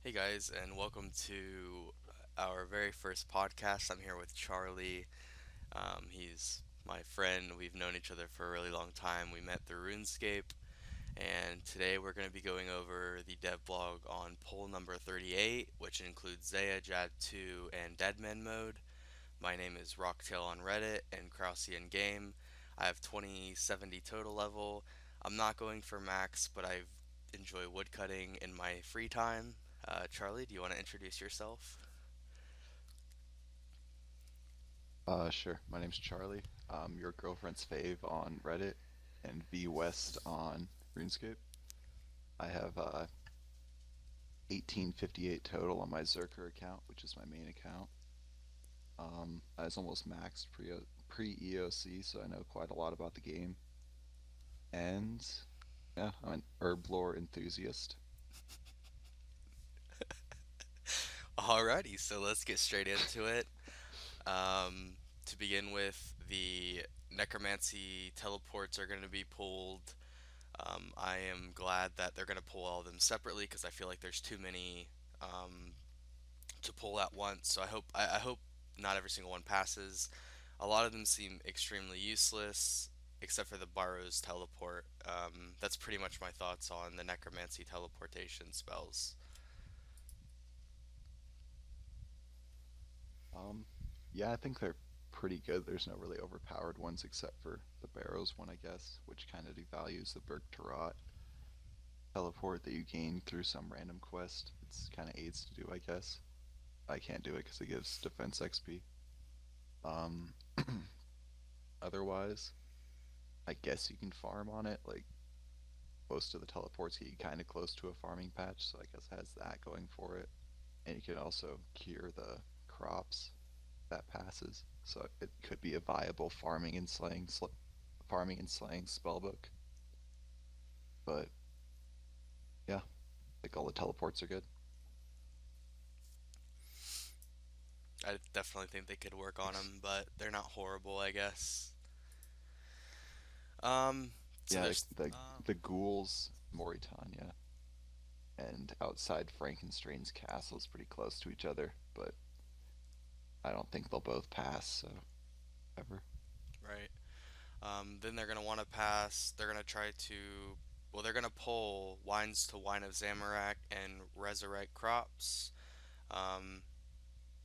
Hey guys, and welcome to our very first podcast. I'm here with Charlie. He's my friend. We've known each other for a really long time. We met through RuneScape, and today we're going to be going over the dev blog on poll number 38, which includes Zaya, Jad2, and Deadman mode. My name is Rocktail on Reddit and Krausian Game. I have 2070 total level. I'm not going for max, but I enjoy woodcutting in my free time. Charlie, do you want to introduce yourself? Sure. My name's Charlie. I'm your girlfriend's fave on Reddit and V West on RuneScape. I have 1858 total on my Zerker account, which is my main account. I was almost maxed pre EOC, so I know quite a lot about the game. And yeah, I'm an herblore enthusiast. Alrighty, so let's get straight into it. To begin with, the necromancy teleports are going to be pulled. I am glad that they're going to pull all of them separately because I feel like there's too many um, to pull at once. So I hope not every single one passes. A lot of them seem extremely useless, except for the Barrow's teleport. That's pretty much my thoughts on the necromancy teleportation spells. Um, yeah, I think they're pretty good. There's no really overpowered ones except for the Barrows one, I guess, which kind of devalues the Berg Tarot teleport that you gain through some random quest. It's kind of aids to do, I guess. I can't do it because it gives defense XP. Um, Otherwise, I guess you can farm on it. Like most of the teleports get you kind of close to a farming patch, so I guess it has that going for it. And you can also cure the crops that passes, so it could be a viable farming and slaying spellbook. But yeah, like all the teleports are good. I definitely think they could work on them, but they're not horrible, I guess. Um, so Yeah, there's the ghouls, Moritania, and outside Frankenstein's castle is pretty close to each other, but I don't think they'll both pass, so ever. right. Then they're gonna want to pass. They're gonna try to. Well, they're gonna pull Wines to Wine of Zamorak and Resurrect Crops. Um,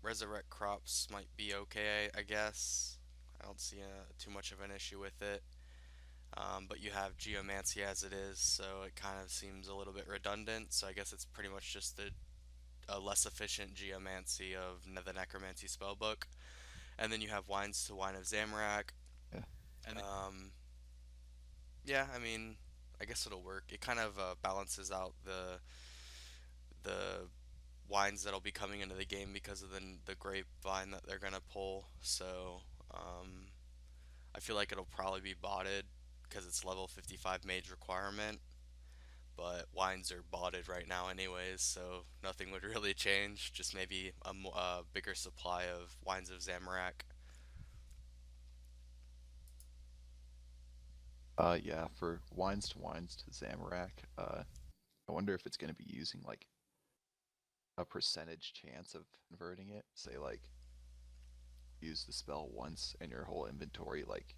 Resurrect Crops might be okay, I guess. I don't see too much of an issue with it. But you have Geomancy as it is, so it kind of seems a little bit redundant. So I guess it's pretty much just a less efficient Geomancy of the Necromancy spellbook. And then you have Wines to Wine of Zamorak. Yeah. Um, yeah, I mean, I guess it'll work. It kind of balances out the wines that'll be coming into the game because of the grapevine that they're gonna pull. So um, I feel like it'll probably be botted because it's level 55 mage requirement. But wines are botted right now anyways, so nothing would really change. Just maybe a bigger supply of wines of Zamorak. Yeah, for Wines to Zamorak, I wonder if it's going to be using like a percentage chance of converting it. Say, like, use the spell once and your whole inventory, like,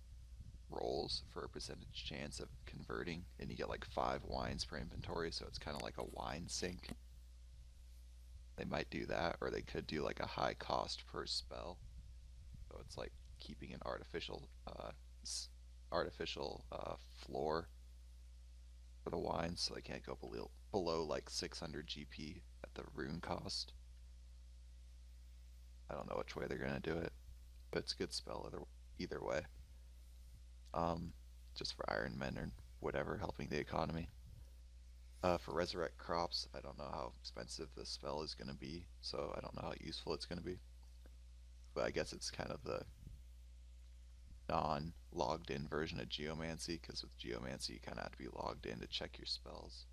rolls for a percentage chance of converting, and you get like 5 wines per inventory, so it's kind of like a wine sink. They might do that, or they could do like a high cost per spell. So it's like keeping an artificial floor for the wines, so they can't go below like 600 GP at the rune cost. I don't know which way they're gonna do it, but it's a good spell either way. Um, just for Iron Men or whatever, helping the economy. For Resurrect Crops, I don't know how expensive this spell is gonna be, so I don't know how useful it's gonna be. But I guess it's kind of the non-logged in version of Geomancy, because with Geomancy you kind of have to be logged in to check your spells.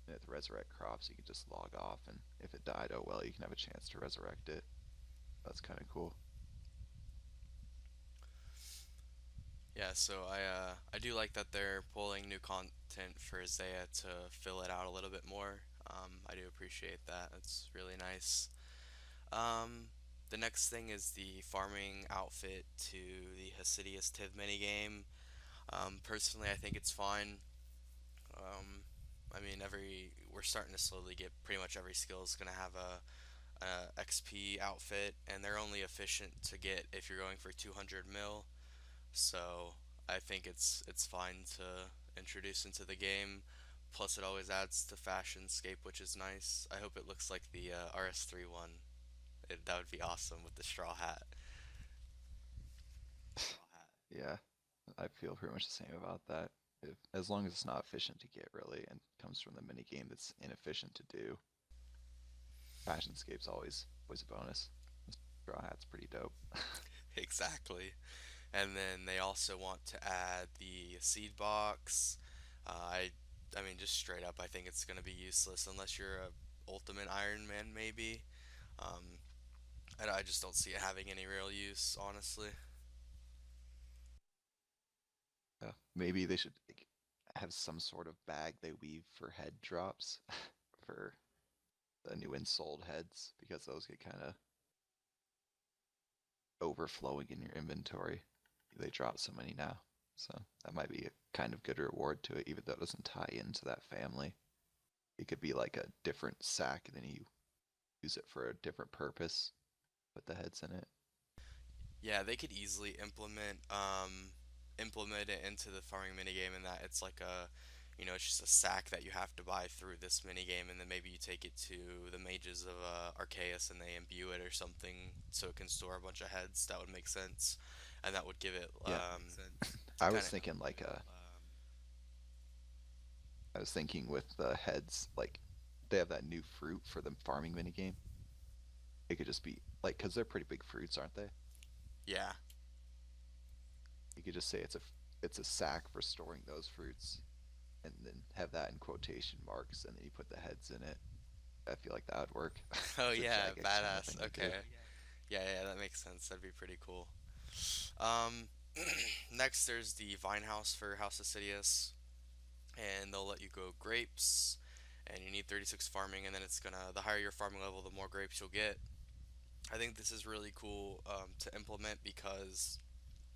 And with Resurrect Crops, you can just log off, and if it died, oh well, you can have a chance to resurrect it. That's kind of cool. Yeah, so I do like that they're pulling new content for Isaiah to fill it out a little bit more. I do appreciate that. That's really nice. Um, the next thing is the farming outfit to the Hasidius Tiv minigame. Personally, I think it's fine. Um, I mean, we're starting to slowly get pretty much every skill is gonna have a XP outfit, and they're only efficient to get if you're going for 200 mil. So I think it's fine to introduce into the game. Plus, it always adds to Fashion Scape, which is nice. I hope it looks like the RS3 one. That would be awesome with the straw hat. Yeah, I feel pretty much the same about that. If, as long as it's not efficient to get, really, and comes from the mini game that's inefficient to do, Fashionscape's always a bonus. Straw Hat's pretty dope. Exactly. And then they also want to add the seed box. I mean, just straight up, I think it's gonna be useless unless you're a ultimate Iron Man, maybe. Um, I just don't see it having any real use, honestly. Maybe they should like, have some sort of bag they weave for head drops for the new insold heads because those get kind of overflowing in your inventory. They drop so many now. So that might be a kind of good reward to it, even though it doesn't tie into that family. It could be like a different sack, and then you use it for a different purpose. Put the heads in it. Yeah, they could easily implement it into the farming minigame in that it's like it's just a sack that you have to buy through this minigame, and then maybe you take it to the mages of Arceus and they imbue it or something so it can store a bunch of heads. That would make sense, and that would give it Yeah, I kind was of. thinking like a. I was thinking with the heads, like they have that new fruit for the farming minigame. It could just be like, because they're pretty big fruits, aren't they? Yeah. You could just say it's a sack for storing those fruits, and then have that in quotation marks, and then you put the heads in it. I feel like that would work. Oh It's a yeah, Jagex kind of badass. thing to Okay. do. Yeah, that makes sense. That'd be pretty cool. Um, Next there's the Vine House for House of Sidious, and they'll let you grow grapes, and you need 36 farming, and then it's gonna the higher your farming level, the more grapes you'll get. I think this is really cool to implement because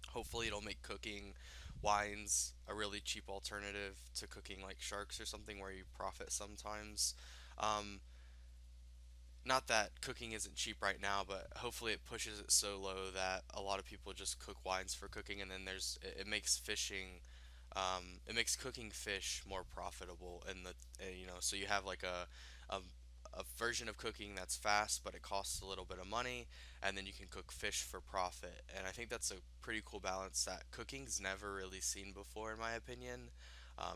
hopefully it'll make cooking wines a really cheap alternative to cooking like sharks or something where you profit sometimes. Um, Not that cooking isn't cheap right now, but hopefully it pushes it so low that a lot of people just cook wines for cooking, and then it makes it makes cooking fish more profitable, and so you have like a a version of cooking that's fast, but it costs a little bit of money, and then you can cook fish for profit. And I think that's a pretty cool balance that cooking's never really seen before, in my opinion.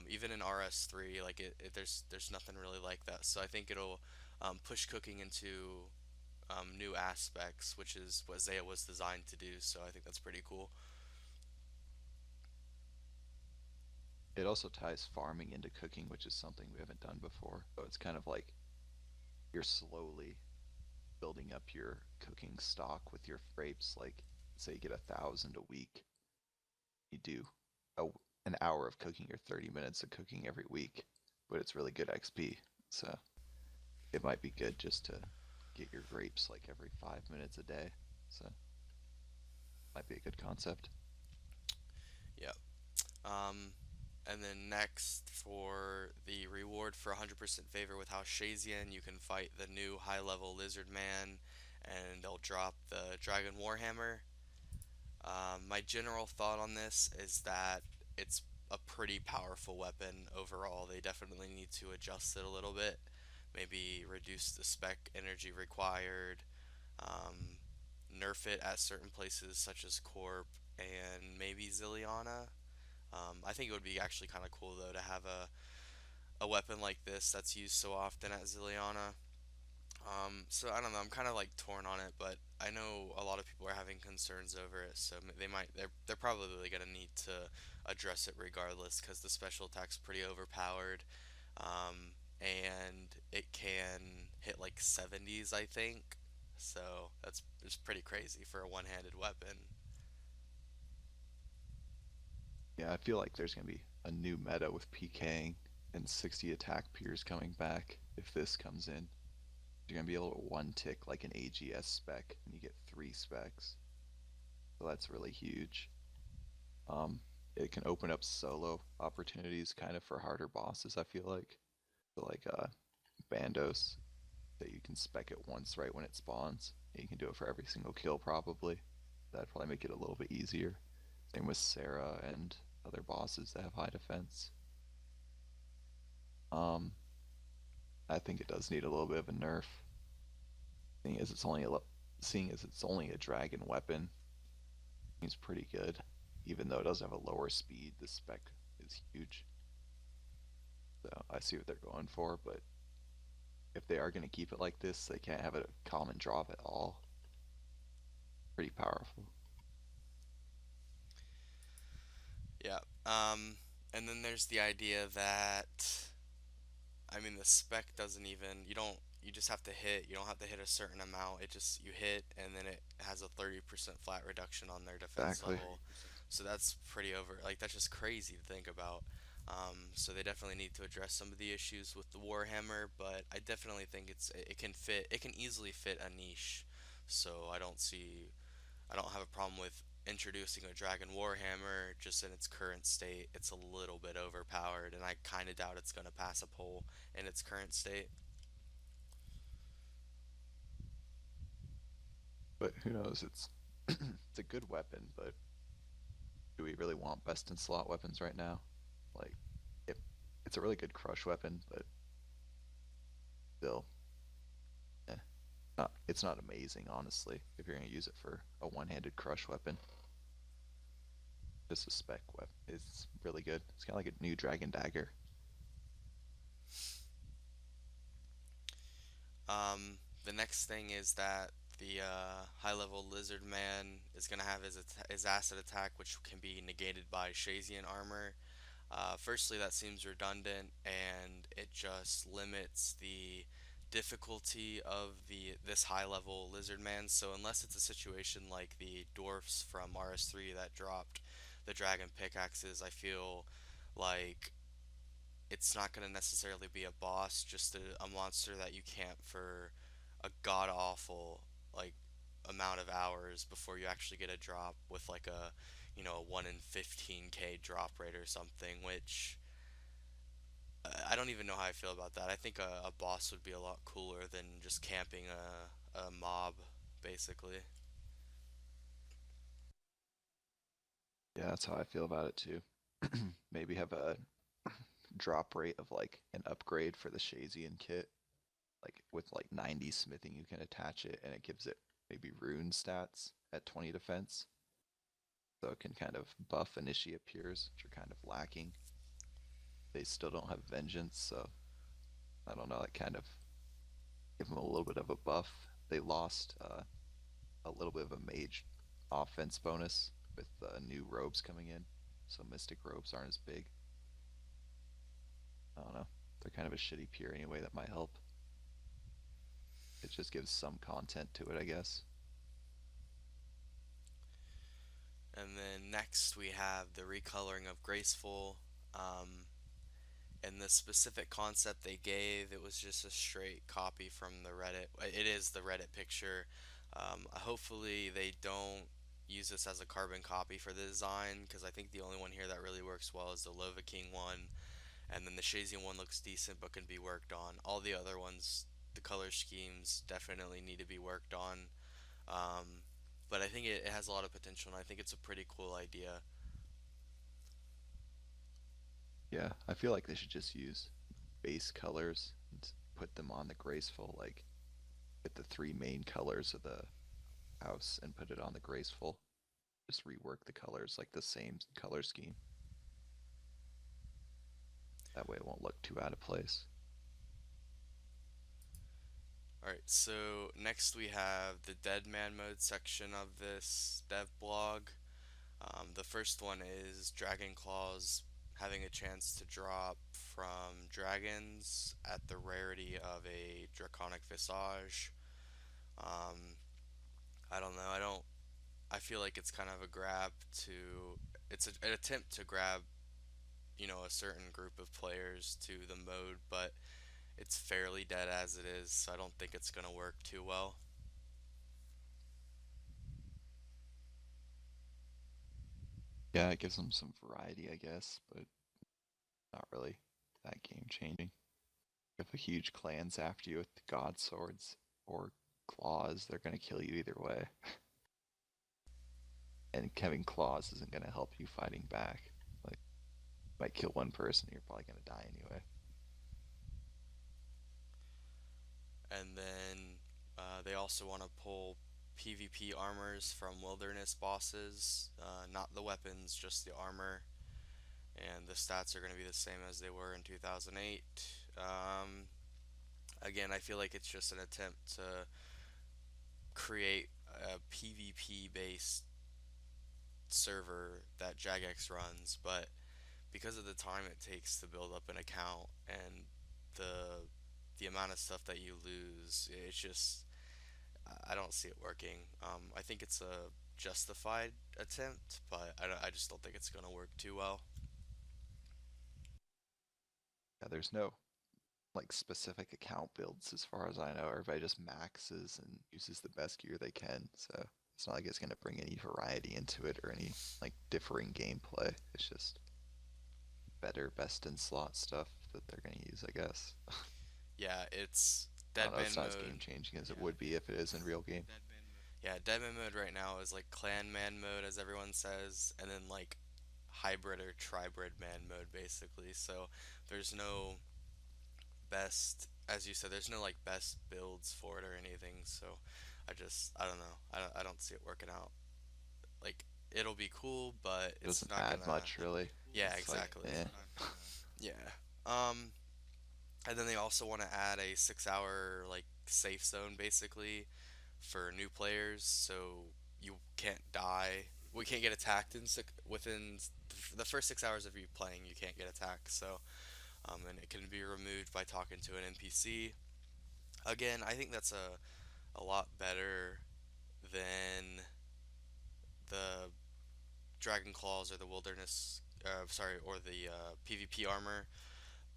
Even in RS3, like there's nothing really like that. So I think it'll push cooking into new aspects, which is what Zaya was designed to do. So I think that's pretty cool. It also ties farming into cooking, which is something we haven't done before. So it's kind of like you're slowly building up your cooking stock with your grapes. Like, say you get 1,000 a week, you do a, an hour of cooking or 30 minutes of cooking every week, but it's really good XP. So it might be good just to get your grapes like every 5 minutes a day. So might be a good concept. Yep. Um, and then next for the reward for 100% favor with House Shazian, you can fight the new high level Lizard Man, and they'll drop the Dragon Warhammer. My general thought on this is that it's a pretty powerful weapon overall. They definitely need to adjust it a little bit, maybe reduce the spec energy required, um, nerf it at certain places such as Corp and maybe Zilliana. I think it would be actually kind of cool though to have a weapon like this that's used so often at Zilliana. So I don't know. I'm kind of like torn on it, but I know a lot of people are having concerns over it. So they're probably gonna need to address it regardless because the special attack's pretty overpowered, and it can hit like 70s, I think. So that's just pretty crazy for a one-handed weapon. Yeah, I feel like there's gonna be a new meta with PKing. and 60 attack peers coming back if this comes in. You're gonna be able to one tick like an AGS spec, and you get three specs. So that's really huge. Um, it can open up solo opportunities kind of for harder bosses. I feel like, so like Bandos, that you can spec it once right when it spawns. And you can do it for every single kill probably. That'd probably make it a little bit easier. Same with Sarah and other bosses that have high defense. Um, I think it does need a little bit of a nerf. Seeing as it's only a dragon weapon, seems pretty good. Even though it does have a lower speed, the spec is huge. So I see what they're going for, but if they are going to keep it like this, they can't have a common drop at all. Pretty powerful. Yeah. And then there's the idea that, I mean, the spec doesn't even, you just have to hit, you don't have to hit a certain amount. It just, you hit, and then it has a 30% flat reduction on their defense Exactly. level. So that's pretty over, like, that's just crazy to think about. So they definitely need to address some of the issues with the Warhammer, but I definitely think it can easily fit a niche. So I don't have a problem with introducing a Dragon Warhammer just in its current state. It's a little bit overpowered, and I kind of doubt it's going to pass a poll in its current state. But who knows? It's it's a good weapon, but do we really want best in slot weapons right now? Like, if it's a really good crush weapon, but still, it's not amazing, honestly. If you're gonna use it for a one-handed crush weapon, just a spec weapon is really good. It's kind of like a new dragon dagger. The next thing is that the high level lizard man is going to have his acid attack, which can be negated by Shazian armor. Firstly, that seems redundant, and it just limits the difficulty of this high level lizard man. So unless it's a situation like the dwarfs from RS3 that dropped the dragon pickaxes, I feel like it's not going to necessarily be a boss, just a monster that you camp for a god awful like amount of hours before you actually get a drop with like a, a 1 in 15k drop rate or something, which I don't even know how I feel about that. I think a boss would be a lot cooler than just camping a mob, basically. Yeah, that's how I feel about it too. Maybe have a drop rate of like an upgrade for the Shazian kit. Like with like 90 smithing, you can attach it and it gives it maybe rune stats at 20 defense. So it can kind of buff initiate peers, which are kind of lacking. They still don't have vengeance, so I don't know, that kind of give them a little bit of a buff. They lost a little bit of a mage offense bonus with new robes coming in, so mystic robes aren't as big. I don't know. They're kind of a shitty peer anyway. That might help. It just gives some content to it, I guess. And then next we have the recoloring of Graceful. Um, and the specific concept they gave, it was just a straight copy from the Reddit. It is the Reddit picture. Hopefully they don't use this as a carbon copy for the design, because I think the only one here that really works well is the Lova King one, and then the Shazian one looks decent but can be worked on. All the other ones, the color schemes definitely need to be worked on. Um, but I think it has a lot of potential, and I think it's a pretty cool idea. Yeah, I feel like they should just use base colors and put them on the graceful, like get the three main colors of the house and put it on the graceful. Just rework the colors like the same color scheme. That way it won't look too out of place. Alright, so next we have the Dead Man mode section of this dev blog. The first one is Dragon Claws having a chance to drop from dragons at the rarity of a Draconic Visage. Um, I don't know. I feel like it's kind of a grab to. It's an attempt to grab a certain group of players to the mode, but it's fairly dead as it is, so I don't think it's gonna work too well. Yeah, it gives them some variety, I guess, but not really that game changing. If a huge clan's after you with the god swords or claws, they're gonna kill you either way. And having claws isn't gonna help you fighting back. Like, might kill one person, you're probably gonna die anyway. And then they also want to pull PvP armors from wilderness bosses, not the weapons, just the armor. And the stats are going to be the same as they were in 2008. Um, Again, I feel like it's just an attempt to create a PvP based server that Jagex runs, but because of the time it takes to build up an account and the the amount of stuff that you lose, it's just I don't see it working. I think it's a justified attempt, but I just don't think it's gonna work too well. Yeah, there's no like specific account builds as far as I know. Everybody just maxes and uses the best gear they can. So it's not like it's gonna bring any variety into it or any like differing gameplay. It's just better best in slot stuff that they're gonna use, I guess. Yeah, it's I don't know, it's Deadman not as game mode. changing as it would be if it is in real game. Yeah, Deadman mode right now is like Clan Man mode, as everyone says, and then like hybrid or tribrid man mode, basically. So there's no best, as you said, there's no like best builds for it or anything. So I don't know. I don't see it working out. Like it'll be cool, but It it's doesn't not add gonna. much really. Yeah, It's like exactly. eh. Yeah. Um, and then they also want to add a 6 hour like safe zone basically for new players, so you can't die. We can't get attacked within the first 6 hours of you playing. You can't get attacked. So, and it can be removed by talking to an NPC. Again, I think that's a lot better than the Dragon Claws or the Wilderness. Sorry, or the PvP armor.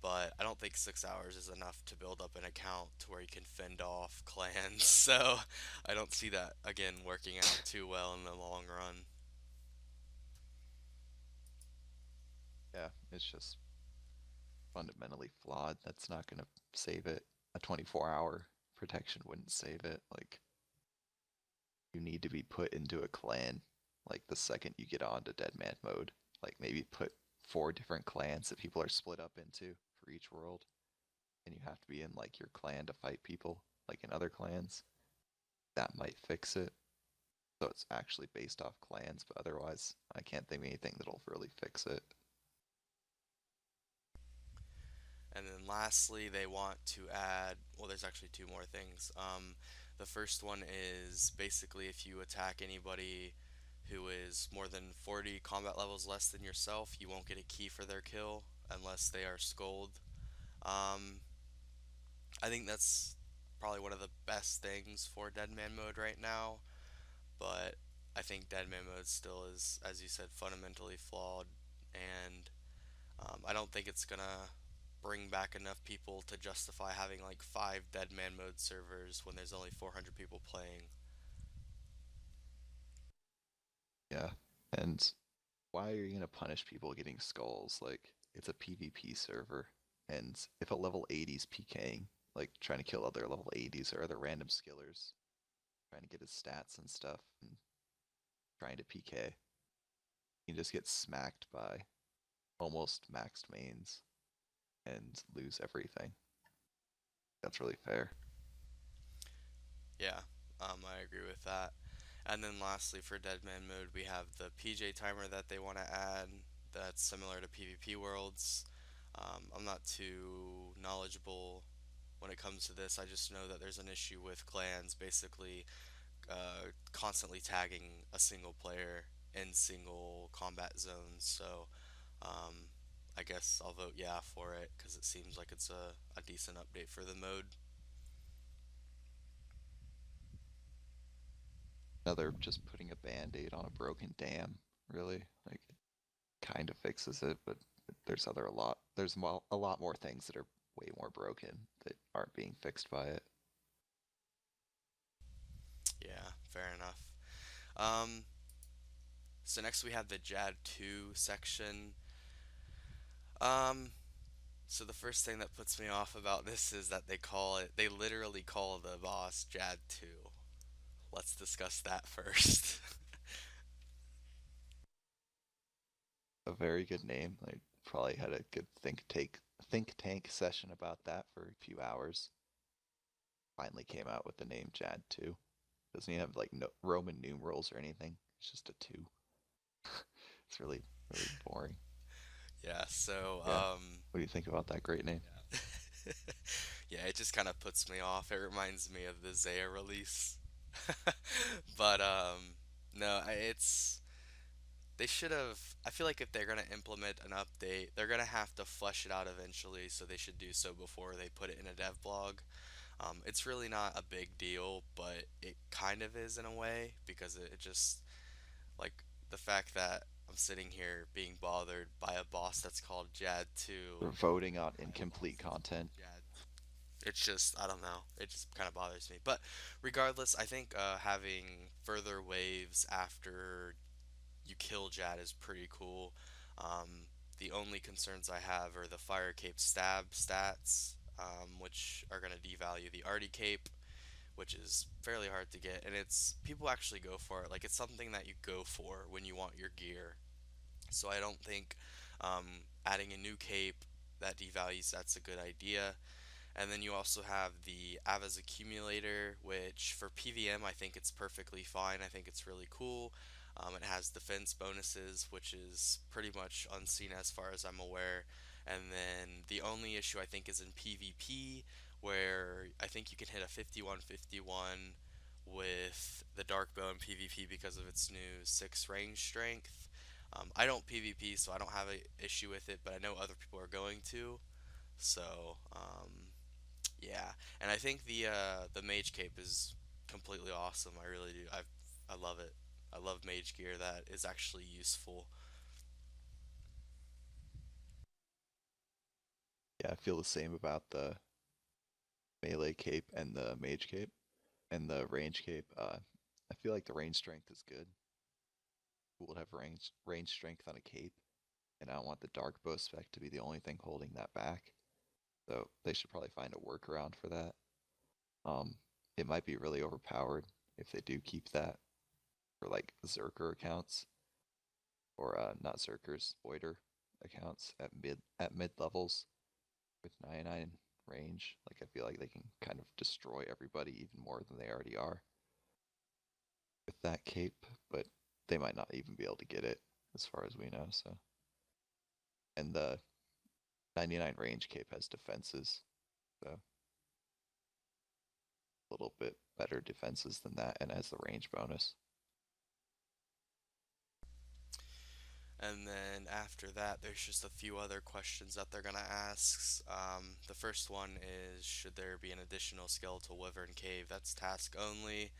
But I don't think 6 hours is enough to build up an account to where you can fend off clans. So I don't see that again working out too well in the long run. Yeah, it's just fundamentally flawed. That's not gonna save it. A 24-hour protection wouldn't save it. Like you need to be put into a clan like the second you get onto dead man mode. Like maybe put 4 different clans that people are split up into for each world, and you have to be in like your clan to fight people like in other clans. That might fix it. So it's actually based off clans, but otherwise I can't think of anything that'll really fix it. And then lastly, they want to add, well, there's actually two more things. The first one is basically if you attack anybody who is more than 40 combat levels less than yourself, you won't get a key for their kill unless they are skulled. Um, I think that's probably one of the best things for Deadman mode right now, but I think Deadman mode still is, as you said, fundamentally flawed, and I don't think it's gonna bring back enough people to justify having like 5 Deadman mode servers when there's only 400 people playing. Yeah. And why are you gonna punish people getting skulls? Like it's a PvP server, and if a level 80's PKing, like trying to kill other level 80's or other random skillers, trying to get his stats and stuff, and trying to PK, you just get smacked by almost maxed mains and lose everything. That's really fair. Yeah, I agree with that. And then lastly, for Deadman mode, we have the PJ timer that they want to add. That's similar to PvP Worlds. I'm not too knowledgeable when it comes to this. I just know that there's an issue with clans basically constantly tagging a single player in single combat zones. So um, I guess I'll vote yeah for it because it seems like it's a decent update for the mode. Another just putting a band-aid on a broken dam, really. Like kind of fixes it, but There's a lot more things that are way more broken that aren't being fixed by it. Yeah, fair enough. Um, so next we have the JAD 2 section. Um, so the first thing that puts me off about this is that they literally call the boss JAD 2. Let's discuss that first. A very good name. I probably had a good think tank session about that for a few hours. Finally came out with the name Jad 2. Doesn't even have like no Roman numerals or anything. It's just a 2. It's really boring. Yeah, so Yeah. What do you think about that great name? yeah, it just kind of puts me off. It reminds me of the Zaya release. But no, it's they should have. I feel like if they're gonna implement an update, they're gonna have to flesh it out eventually. So they should do so before they put it in a dev blog. It's really not a big deal, but it kind of is in a way because it just like the fact that I'm sitting here being bothered by a boss that's called Jad 2. We're voting on incomplete content. It's just, I don't know. It just kind of bothers me. But regardless, I think having further waves after you kill Jad is pretty cool. The only concerns I have are the Fire Cape stab stats, which are going to devalue the Artie Cape, which is fairly hard to get. And it's people actually go for it. Like, it's something that you go for when you want your gear. So I don't think adding a new cape that devalues that's a good idea. And then you also have the Ava's Accumulator, which for PVM I think it's perfectly fine. I think it's really cool. It has defense bonuses, which is pretty much unseen as far as I'm aware. And then the only issue I think is in PvP, where I think you can hit a 51-51 with the Dark Bow in PvP because of its new 6 range strength. I don't PvP, so I don't have an issue with it, but I know other people are going to. So, yeah, and I think the mage cape is completely awesome. I really do. I love it. I love mage gear that is actually useful. Yeah, I feel the same about the melee cape and the mage cape and the range cape. I feel like the range strength is good. Cool to have range strength on a cape, and I don't want the dark bow spec to be the only thing holding that back. So they should probably find a workaround for that. Um, it might be really overpowered if they do keep that for like Zerker accounts or not Zerkers, Oiter accounts at mid levels with 99 range. Like I feel like they can kind of destroy everybody even more than they already are with that cape, but they might not even be able to get it as far as we know. So, and the 99 range cape has defenses, so a little bit better defenses than that, and has the range bonus. And then after that, there's just a few other questions that they're gonna ask. The first one is, should there be an additional skeletal wyvern cave that's task only?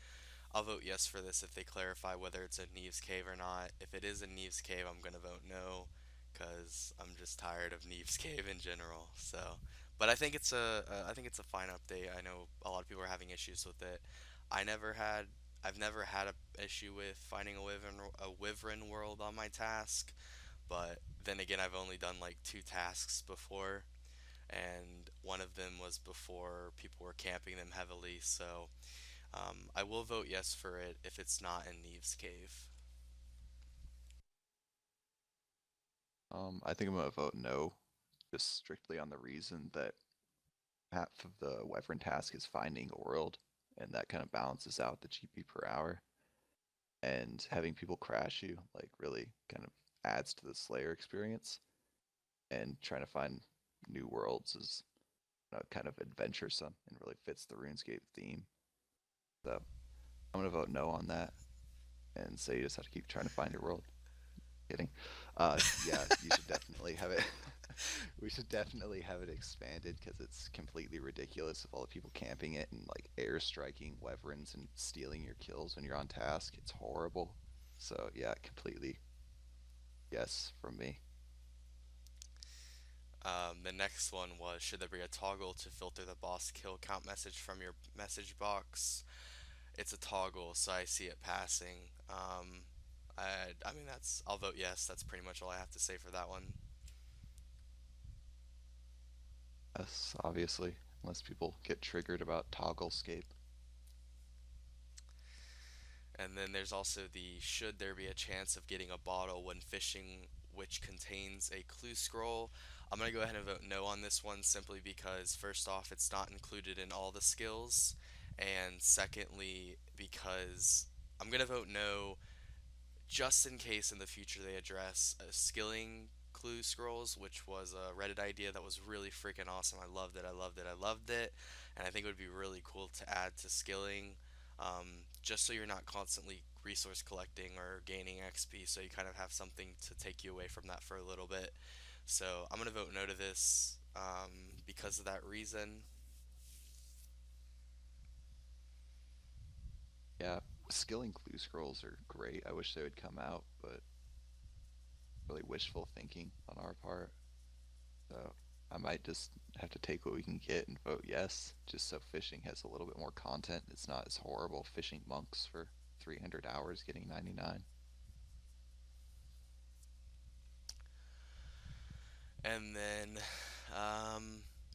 I'll vote yes for this if they clarify whether it's a Neve's Cave or not. If it is a Neve's Cave, I'm gonna vote no, because I'm just tired of Neve's Cave in general. So, but I think it's a fine update. I know a lot of people are having issues with it. I never had I've never had a issue with finding a Wyvern world on my task, but then again, I've only done like 2 tasks before, and one of them was before people were camping them heavily. So I will vote yes for it if it's not in Neve's Cave. I think I'm gonna vote no, just strictly on the reason that half of the Wyvern task is finding a world, and that kind of balances out the GP per hour. And having people crash you like really kind of adds to the Slayer experience. And trying to find new worlds is kind of adventuresome and really fits the RuneScape theme. So I'm gonna vote no on that and say you just have to keep trying to find your world. Kidding. Yeah, you should definitely have it. We should definitely have it expanded because it's completely ridiculous of all the people camping it and like air striking wyverns and stealing your kills when you're on task. It's horrible. So yeah, completely yes from me. The next one was, should there be a toggle to filter the boss kill count message from your message box? It's a toggle, so I see it passing. I mean, I'll vote yes. That's pretty much all I have to say for that one. Yes, obviously, unless people get triggered about toggle scape. And then there's also the, should there be a chance of getting a bottle when fishing which contains a clue scroll? I'm going to go ahead and vote no on this one simply because, first off, it's not included in all the skills. And secondly, because I'm going to vote no just in case in the future they address skilling clue scrolls, which was a Reddit idea that was really freaking awesome. I loved it. I loved it. I loved it. And I think it would be really cool to add to skilling, just so you're not constantly resource collecting or gaining XP, so you kind of have something to take you away from that for a little bit. So I'm going to vote no to this because of that reason. Yeah, skilling clue scrolls are great. I wish they would come out, but really wishful thinking on our part. So I might just have to take what we can get and vote yes, just so fishing has a little bit more content. It's not as horrible fishing monks for 300 hours getting 99. And then,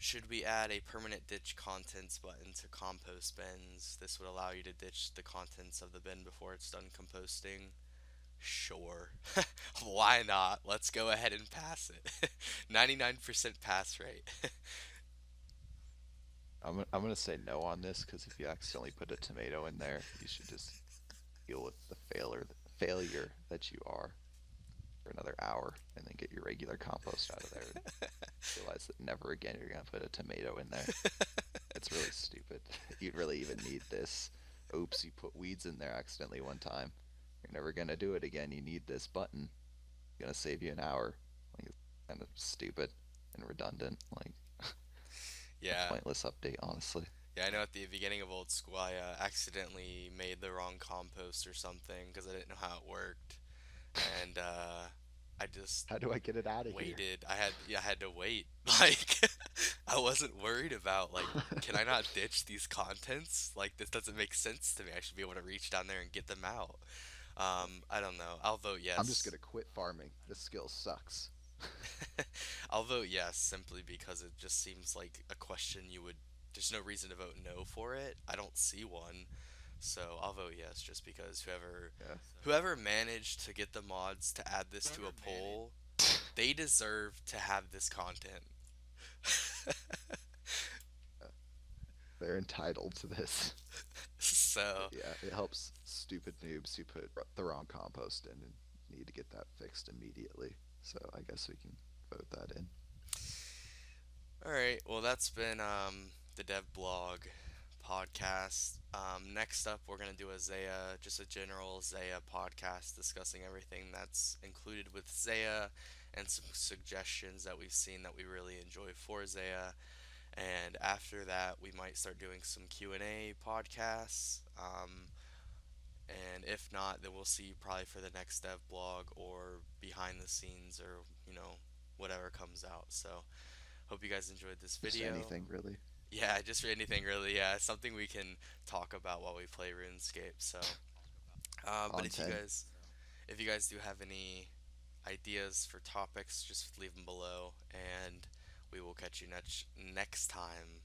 should we add a permanent ditch contents button to compost bins? This would allow you to ditch the contents of the bin before it's done composting. Sure. Why not? Let's go ahead and pass it. 99% pass rate. I'm gonna say no on this because if you accidentally put a tomato in there, you should just deal with the failure that you are for another hour, and then get your regular compost out of there and realize that never again you're gonna put a tomato in there. It's really stupid. You really even need this. Oops, you put weeds in there accidentally one time. You're never gonna do it again. You need this button. It's gonna save you an hour. Like, it's kind of stupid and redundant. Like, Yeah. pointless update, honestly. Yeah, I know at the beginning of old school I accidentally made the wrong compost or something because I didn't know how it worked. And I just How do I get it out of here? waited. I had to wait. Like I wasn't worried about like, can I not ditch these contents? Like this doesn't make sense to me. I should be able to reach down there and get them out. I don't know. I'll vote I'm just yes. gonna quit farming. This skill sucks. I'll vote yes simply because it just seems like a question you would, there's no reason to vote no for it. I don't see one. So I'll vote yes just because Yeah. whoever managed to get the mods to add this to a poll, they deserve to have this content. They're entitled to this. But So, yeah, it helps stupid noobs who put the wrong compost in and need to get that fixed immediately. So I guess we can vote that in. all right. Well, that's been the Dev Blog podcast. Next up, we're gonna do a Zaya, just a general Zaya podcast discussing everything that's included with Zaya and some suggestions that we've seen that we really enjoy for Zaya. And after that, we might start doing some Q&A podcasts. And if not, then we'll see you probably for the next dev blog or behind the scenes or, whatever comes out. So, hope you guys enjoyed this Just video. anything really. Yeah, just for anything really. Yeah, something we can talk about while we play RuneScape. So, but Content. if you guys do have any ideas for topics, just leave them below, and we will catch you next time.